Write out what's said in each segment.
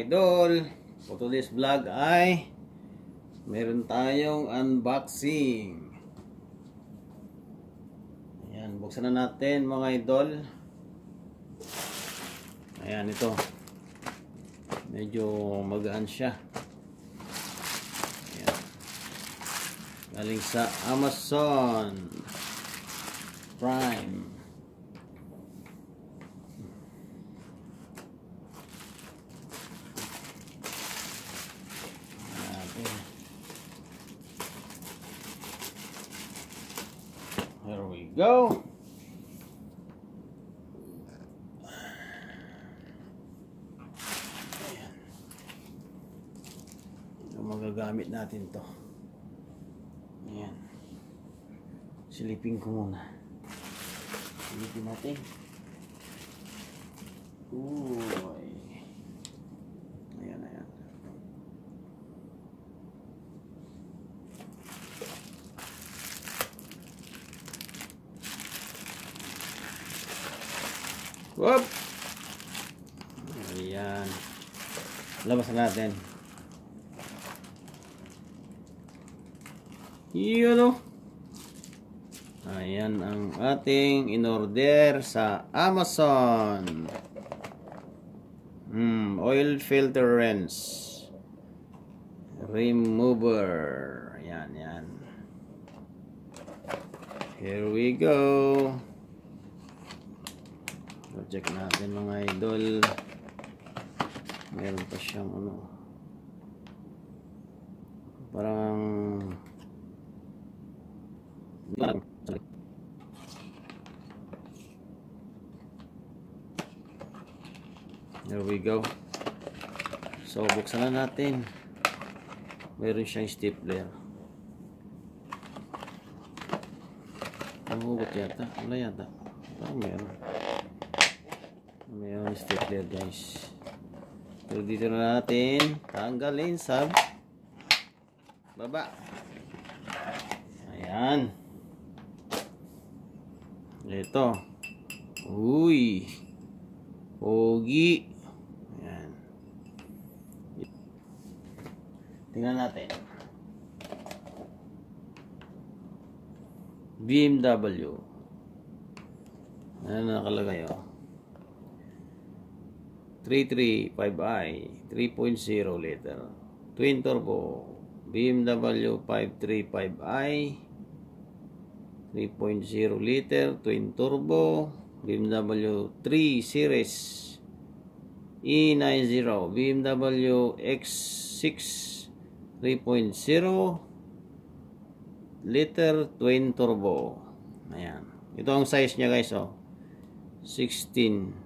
idol, for today's vlog ay meron tayong unboxing. Ayan, buksan na natin mga idol. Ayan, ito medyo magaan siya. Ayan. Galing sa Amazon Prime. Here we go. Ayan. So, magagamit natin to. Ayan. Silipin ko muna. Silipin natin. Uy. Ayan, ayan. Whoop! Ayan. Labas na natin. Yun o. Ayan ang ating in-order sa Amazon. Oil filter rinse remover. Ayan, ayan. Here we go. So, check natin mga idol. Meron pa siyang ano, parang there we go. So buksan na natin. Meron siyang stapler. Nahugot yata. Wala yata. Parang meron stapler guys. Pero dito na natin tanggalin sa baba. Ayan. Ito. Uy. Pogi. Ayan. Tingnan natin. BMW. Ano nakalagay oh? 335i 3.0 liter twin turbo BMW 535i 3.0 liter twin turbo BMW 3 series E90 BMW X6 3.0 liter twin turbo. Ayan, ito ang size niya guys oh. 16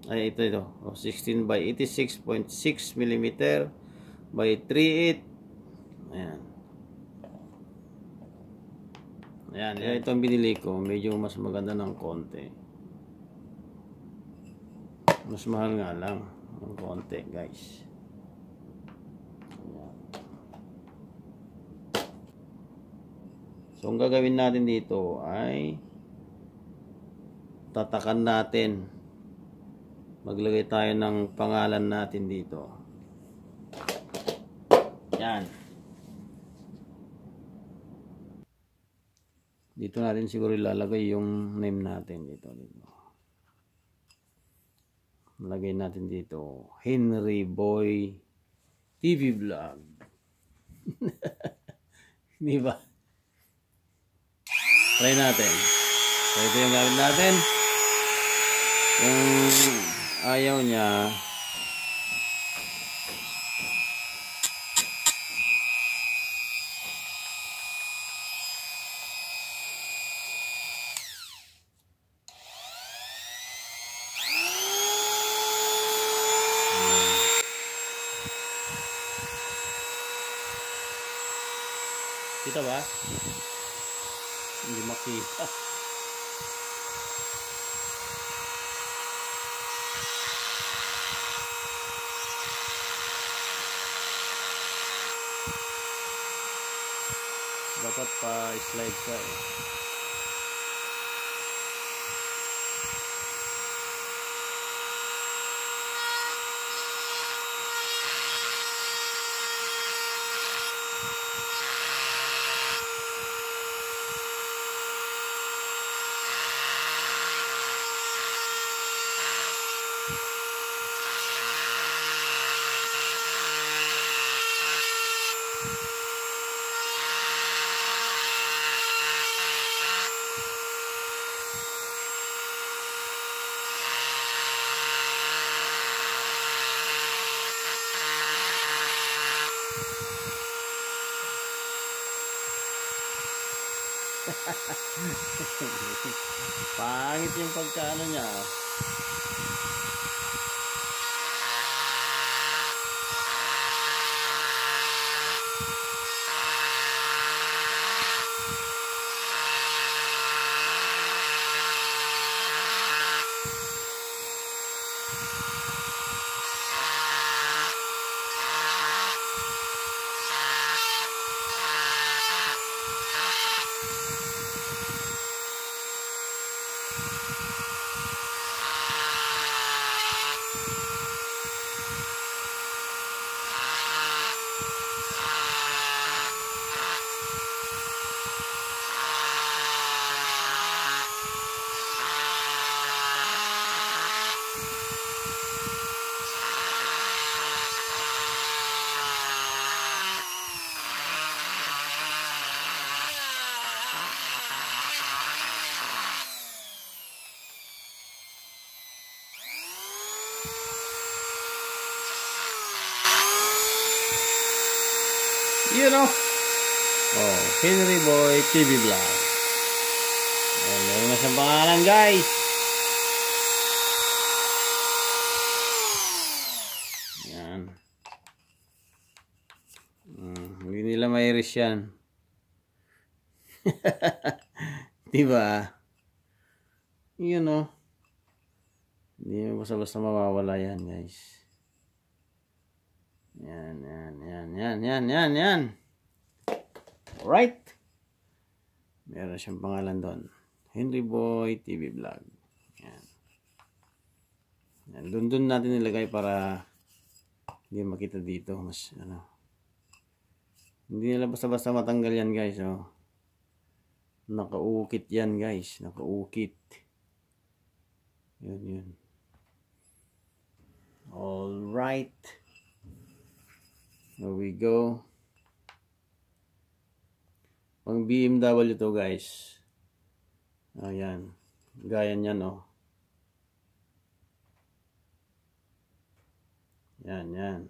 ay ito 16 by 86.6 mm by 38. Ayan. Ayan, ito ang binili ko, medyo mas maganda ng konti. Mas mahal nga lang ng konti guys. Ayan. So ang gagawin natin dito ay tatakan natin. Maglagay tayo ng pangalan natin dito. Yan. Dito natin siguro ilalagay yung name natin dito. Lagay natin dito Henry Boy TV Vlog. Di ba? Try natin. So ito yung gawin natin. Kung ayaw niya, kita ba? Hindi makita. Dapat pa-slide siya eh. Pangit yung pagkaano niya. You know? Oh, Henry Boy TV Vlog. Ayan, meron na siyang pangalan, guys. Yan. Hindi nila ma-iris yan. Diba? You know? Hindi mo basta-basta mawawala yan, guys. Yan. Alright. Meron siyang pangalan doon. Henry Boy TV Vlog. Yan. Yan. Doon natin nilagay para hindi makita dito. Mas ano. Hindi nila basta-basta matanggal yan, guys. Oh. Nakaukit yan, guys. Nakaukit. Yun. Alright. Here we go. Pang BMW to, guys. Ayan. Gaya niyan, oh. Yan.